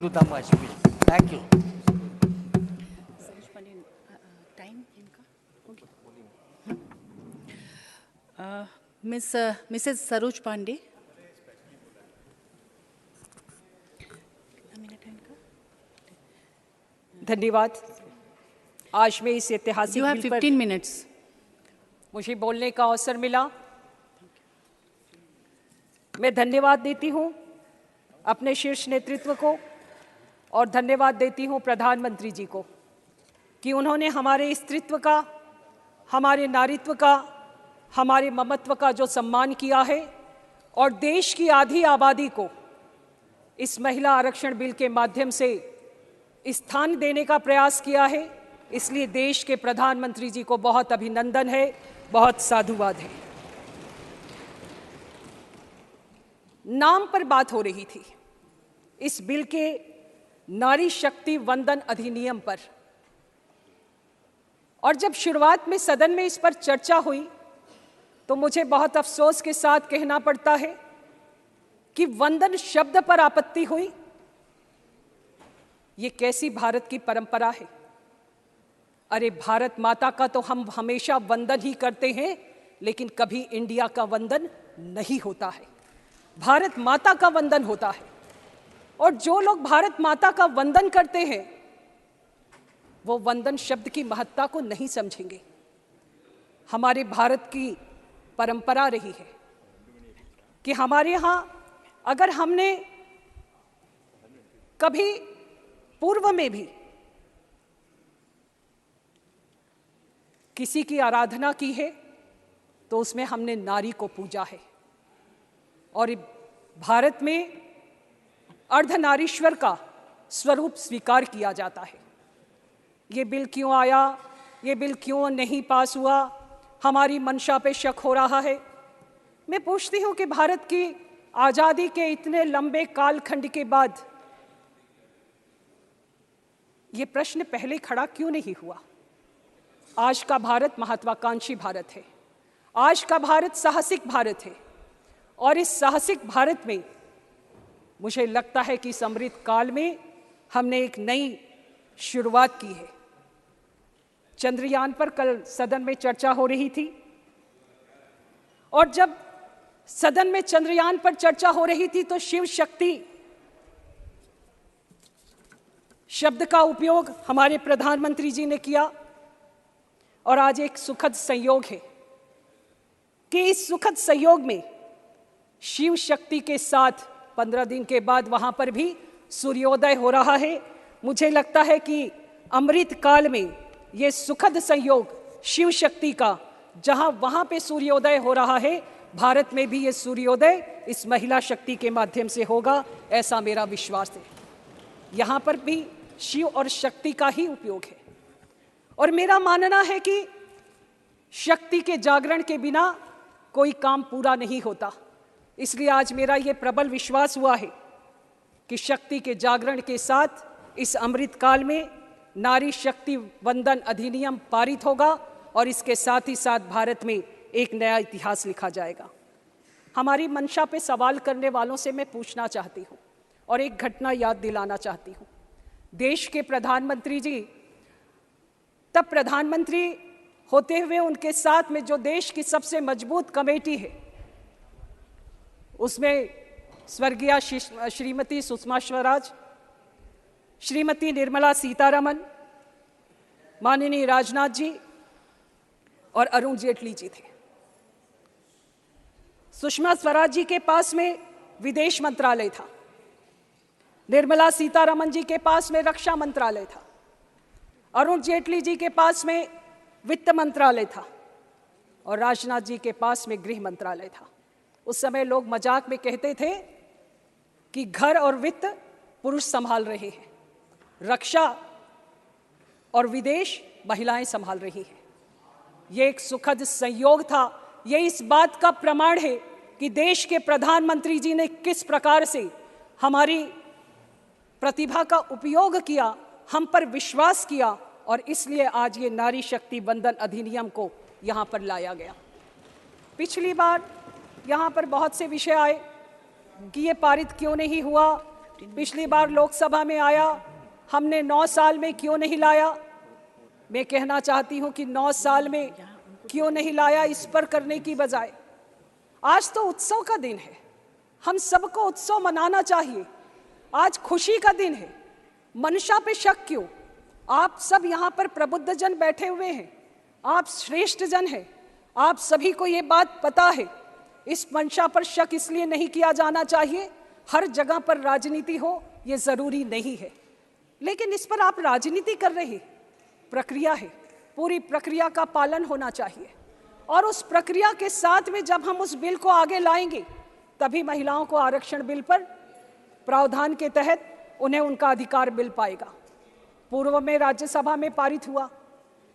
to the speech. Thank you. Mrs. Saroj Pandey. धन्यवाद। आज मैं इस ऐतिहासिक You have बिल पर 15 minutes. मुझे बोलने का अवसर मिला। मैं धन्यवाद देती हूं अपने शीर्ष नेतृत्व को और धन्यवाद देती हूं प्रधानमंत्री जी को कि उन्होंने हमारे स्त्रीत्व का, हमारे नारीत्व का, हमारे ममत्व का जो सम्मान किया है और देश की आधी आबादी को इस महिला आरक्षण बिल के माध्यम से स्थान देने का प्रयास किया है। इसलिए देश के प्रधानमंत्री जी को बहुत अभिनंदन है, बहुत साधुवाद है। नाम पर बात हो रही थी इस बिल के नारी शक्ति वंदन अधिनियम पर, और जब शुरुआत में सदन में इस पर चर्चा हुई तो मुझे बहुत अफसोस के साथ कहना पड़ता है कि वंदन शब्द पर आपत्ति हुई। ये कैसी भारत की परंपरा है? अरे भारत माता का तो हम हमेशा वंदन ही करते हैं, लेकिन कभी इंडिया का वंदन नहीं होता है। भारत माता का वंदन होता है, और जो लोग भारत माता का वंदन करते हैं वो वंदन शब्द की महत्ता को नहीं समझेंगे। हमारे भारत की परंपरा रही है कि हमारे यहाँ अगर हमने कभी पूर्व में भी किसी की आराधना की है तो उसमें हमने नारी को पूजा है, और भारत में अर्धनारीश्वर का स्वरूप स्वीकार किया जाता है। ये बिल क्यों आया, ये बिल क्यों नहीं पास हुआ, हमारी मंशा पे शक हो रहा है। मैं पूछती हूँ कि भारत की आज़ादी के इतने लंबे कालखंड के बाद ये प्रश्न पहले खड़ा क्यों नहीं हुआ? आज का भारत महत्वाकांक्षी भारत है, आज का भारत साहसिक भारत है, और इस साहसिक भारत में मुझे लगता है कि इस अमृत काल में हमने एक नई शुरुआत की है। चंद्रयान पर कल सदन में चर्चा हो रही थी, और जब सदन में चंद्रयान पर चर्चा हो रही थी तो शिव शक्ति शब्द का उपयोग हमारे प्रधानमंत्री जी ने किया। और आज एक सुखद संयोग है कि इस सुखद संयोग में शिव शक्ति के साथ 15 दिन के बाद वहां पर भी सूर्योदय हो रहा है। मुझे लगता है कि अमृत काल में ये सुखद संयोग शिव शक्ति का, जहां वहां पे सूर्योदय हो रहा है, भारत में भी ये सूर्योदय इस महिला शक्ति के माध्यम से होगा, ऐसा मेरा विश्वास है। यहाँ पर भी शिव और शक्ति का ही उपयोग है, और मेरा मानना है कि शक्ति के जागरण के बिना कोई काम पूरा नहीं होता। इसलिए आज मेरा ये प्रबल विश्वास हुआ है कि शक्ति के जागरण के साथ इस अमृत काल में नारी शक्ति वंदन अधिनियम पारित होगा, और इसके साथ ही साथ भारत में एक नया इतिहास लिखा जाएगा। हमारी मंशा पे सवाल करने वालों से मैं पूछना चाहती हूँ और एक घटना याद दिलाना चाहती हूँ। देश के प्रधानमंत्री जी तब प्रधानमंत्री होते हुए उनके साथ में जो देश की सबसे मजबूत कमेटी है उसमें स्वर्गीय श्रीमती सुषमा स्वराज, श्रीमती निर्मला सीतारमण, माननीय राजनाथ जी और अरुण जेटली जी थे। सुषमा स्वराज जी के पास में विदेश मंत्रालय था, निर्मला सीतारमण जी के पास में रक्षा मंत्रालय था, अरुण जेटली जी के पास में वित्त मंत्रालय था, और राजनाथ जी के पास में गृह मंत्रालय था। उस समय लोग मजाक में कहते थे कि घर और वित्त पुरुष संभाल रहे हैं, रक्षा और विदेश महिलाएं संभाल रही हैं। ये एक सुखद संयोग था। ये इस बात का प्रमाण है कि देश के प्रधानमंत्री जी ने किस प्रकार से हमारी प्रतिभा का उपयोग किया, हम पर विश्वास किया, और इसलिए आज ये नारी शक्ति वंदन अधिनियम को यहाँ पर लाया गया। पिछली बार यहाँ पर बहुत से विषय आए कि ये पारित क्यों नहीं हुआ, पिछली बार लोकसभा में आया, हमने 9 साल में क्यों नहीं लाया? मैं कहना चाहती हूं कि 9 साल में क्यों नहीं लाया, इस पर करने की बजाय आज तो उत्सव का दिन है, हम सबको उत्सव मनाना चाहिए। आज खुशी का दिन है, मंशा पे शक क्यों? आप सब यहाँ पर प्रबुद्ध जन बैठे हुए हैं, आप श्रेष्ठ जन हैं, आप सभी को ये बात पता है। इस मंशा पर शक इसलिए नहीं किया जाना चाहिए, हर जगह पर राजनीति हो ये जरूरी नहीं है, लेकिन इस पर आप राजनीति कर रहे हैं। प्रक्रिया है, पूरी प्रक्रिया का पालन होना चाहिए, और उस प्रक्रिया के साथ में जब हम उस बिल को आगे लाएंगे तभी महिलाओं को आरक्षण बिल पर प्रावधान के तहत उन्हें उनका अधिकार मिल पाएगा। पूर्व में राज्यसभा में पारित हुआ,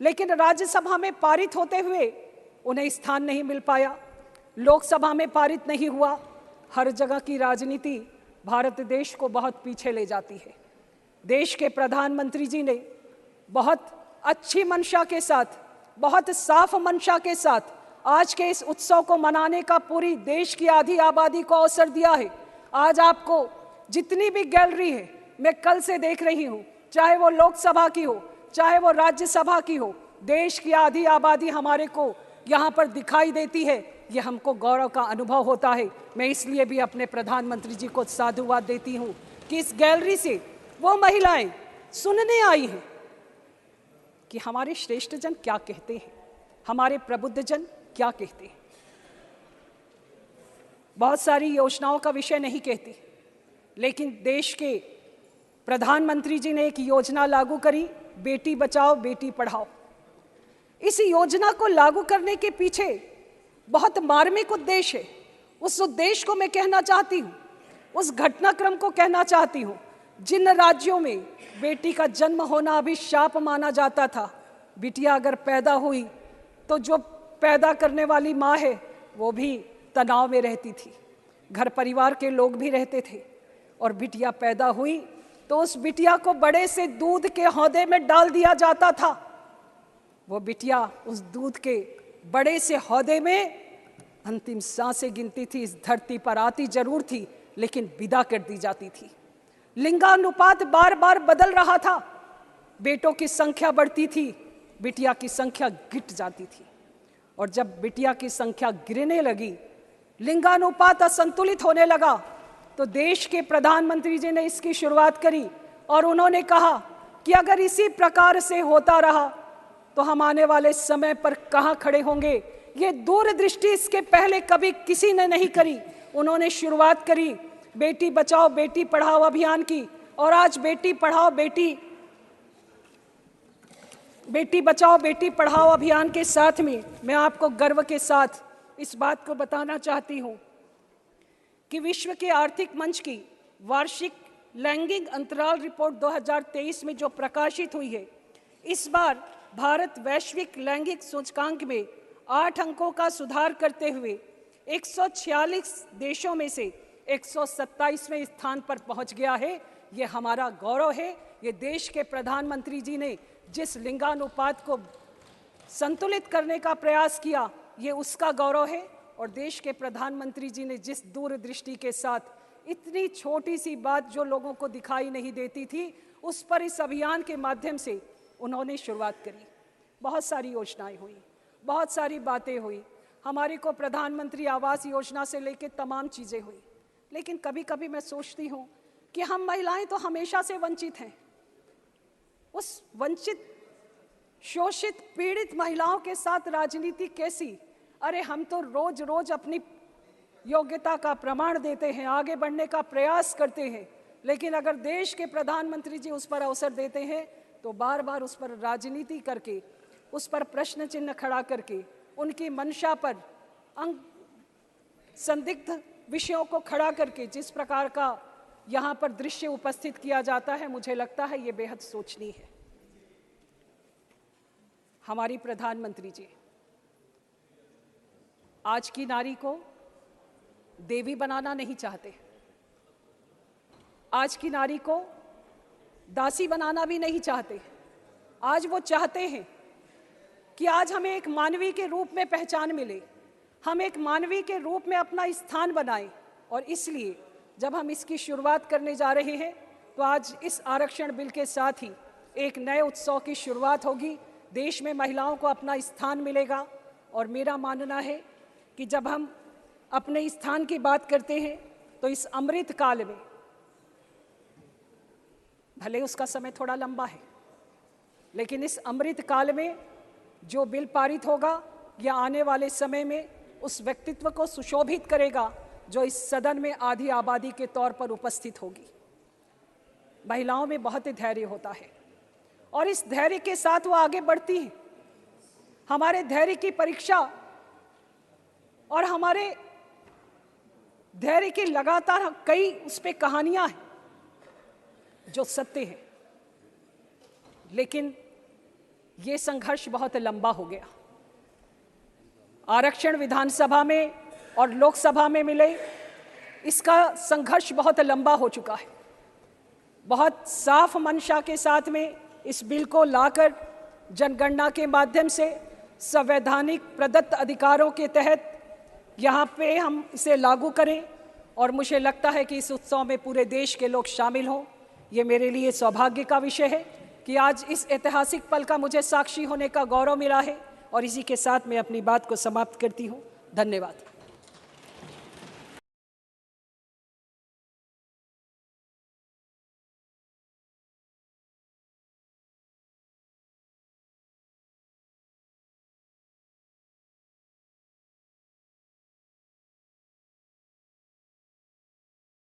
लेकिन राज्यसभा में पारित होते हुए उन्हें स्थान नहीं मिल पाया, लोकसभा में पारित नहीं हुआ। हर जगह की राजनीति भारत देश को बहुत पीछे ले जाती है। देश के प्रधानमंत्री जी ने बहुत अच्छी मंशा के साथ, बहुत साफ मंशा के साथ आज के इस उत्सव को मनाने का पूरी देश की आधी आबादी को अवसर दिया है। आज आपको जितनी भी गैलरी है, मैं कल से देख रही हूँ, चाहे वो लोकसभा की हो, चाहे वो राज्यसभा की हो, देश की आधी आबादी हमारे को यहाँ पर दिखाई देती है। ये हमको गौरव का अनुभव होता है। मैं इसलिए भी अपने प्रधानमंत्री जी को साधुवाद देती हूँ कि इस गैलरी से वो महिलाएं सुनने आई हैं कि हमारे श्रेष्ठ जन क्या कहते हैं, हमारे प्रबुद्ध जन क्या कहते हैं। बहुत सारी योजनाओं का विषय नहीं कहती, लेकिन देश के प्रधानमंत्री जी ने एक योजना लागू करी, बेटी बचाओ बेटी पढ़ाओ। इस योजना को लागू करने के पीछे बहुत मार्मिक उद्देश्य है। उस उद्देश्य को मैं कहना चाहती हूँ, उस घटनाक्रम को कहना चाहती हूँ। जिन राज्यों में बेटी का जन्म होना अभिशाप माना जाता था, बिटिया अगर पैदा हुई तो जो पैदा करने वाली माँ है वो भी तनाव में रहती थी, घर परिवार के लोग भी रहते थे, और बिटिया पैदा हुई तो उस बिटिया को बड़े से दूध के हौदे में डाल दिया जाता था। वो बिटिया उस दूध के बड़े से हौदे में अंतिम सांसें गिनती थी, इस धरती पर आती जरूर थी लेकिन विदा कर दी जाती थी। लिंगानुपात बार बार बदल रहा था, बेटों की संख्या बढ़ती थी, बिटिया की संख्या गिर जाती थी, और जब बिटिया की संख्या गिरने लगी, लिंगानुपात असंतुलित होने लगा, तो देश के प्रधानमंत्री जी ने इसकी शुरुआत करी और उन्होंने कहा कि अगर इसी प्रकार से होता रहा तो हम आने वाले समय पर कहां खड़े होंगे। ये दूरदृष्टि इसके पहले कभी किसी ने नहीं करी। उन्होंने शुरुआत करी बेटी बचाओ बेटी पढ़ाओ अभियान की, और आज बेटी बचाओ बेटी पढ़ाओ अभियान के साथ में मैं आपको गर्व के साथ इस बात को बताना चाहती हूं कि विश्व के आर्थिक मंच की वार्षिक लैंगिक अंतराल रिपोर्ट 2023 में जो प्रकाशित हुई है, इस बार भारत वैश्विक लैंगिक सूचकांक में 8 अंकों का सुधार करते हुए 146 देशों में से 127वें स्थान पर पहुंच गया है। ये हमारा गौरव है। ये देश के प्रधानमंत्री जी ने जिस लिंगानुपात को संतुलित करने का प्रयास किया, ये उसका गौरव है। और देश के प्रधानमंत्री जी ने जिस दूरदृष्टि के साथ इतनी छोटी सी बात जो लोगों को दिखाई नहीं देती थी, उस पर इस अभियान के माध्यम से उन्होंने शुरुआत करी। बहुत सारी योजनाएं हुई, बहुत सारी बातें हुई, हमारे को प्रधानमंत्री आवास योजना से लेकर तमाम चीज़ें हुई, लेकिन कभी कभी मैं सोचती हूँ कि हम महिलाएं तो हमेशा से वंचित हैं। उस वंचित, शोषित, पीड़ित महिलाओं के साथ राजनीति कैसी? अरे हम तो रोज रोज अपनी योग्यता का प्रमाण देते हैं, आगे बढ़ने का प्रयास करते हैं, लेकिन अगर देश के प्रधानमंत्री जी उस पर अवसर देते हैं तो बार बार उस पर राजनीति करके, उस पर प्रश्न चिन्ह खड़ा करके, उनकी मंशा पर संदिग्ध विषयों को खड़ा करके जिस प्रकार का यहाँ पर दृश्य उपस्थित किया जाता है, मुझे लगता है ये बेहद सोचनीय है। हमारी प्रधानमंत्री जी आज की नारी को देवी बनाना नहीं चाहते, आज की नारी को दासी बनाना भी नहीं चाहते। आज वो चाहते हैं कि आज हमें एक मानवी के रूप में पहचान मिले, हम एक मानवी के रूप में अपना स्थान बनाएं, और इसलिए जब हम इसकी शुरुआत करने जा रहे हैं तो आज इस आरक्षण बिल के साथ ही एक नए उत्सव की शुरुआत होगी। देश में महिलाओं को अपना स्थान मिलेगा और मेरा मानना है कि जब हम अपने स्थान की बात करते हैं तो इस अमृत काल में, भले उसका समय थोड़ा लंबा है, लेकिन इस अमृत काल में जो बिल पारित होगा या आने वाले समय में उस व्यक्तित्व को सुशोभित करेगा जो इस सदन में आधी आबादी के तौर पर उपस्थित होगी। महिलाओं में बहुत धैर्य होता है और इस धैर्य के साथ वो आगे बढ़ती हैं। हमारे धैर्य की परीक्षा और हमारे धैर्य की लगातार कई उस पे कहानियां हैं जो सत्य है, लेकिन ये संघर्ष बहुत लंबा हो गया। आरक्षण विधानसभा में और लोकसभा में मिले, इसका संघर्ष बहुत लंबा हो चुका है। बहुत साफ मंशा के साथ में इस बिल को लाकर जनगणना के माध्यम से संवैधानिक प्रदत्त अधिकारों के तहत यहाँ पे हम इसे लागू करें और मुझे लगता है कि इस उत्सव में पूरे देश के लोग शामिल हों। ये मेरे लिए सौभाग्य का विषय है कि आज इस ऐतिहासिक पल का मुझे साक्षी होने का गौरव मिला है और इसी के साथ मैं अपनी बात को समाप्त करती हूँ। धन्यवाद।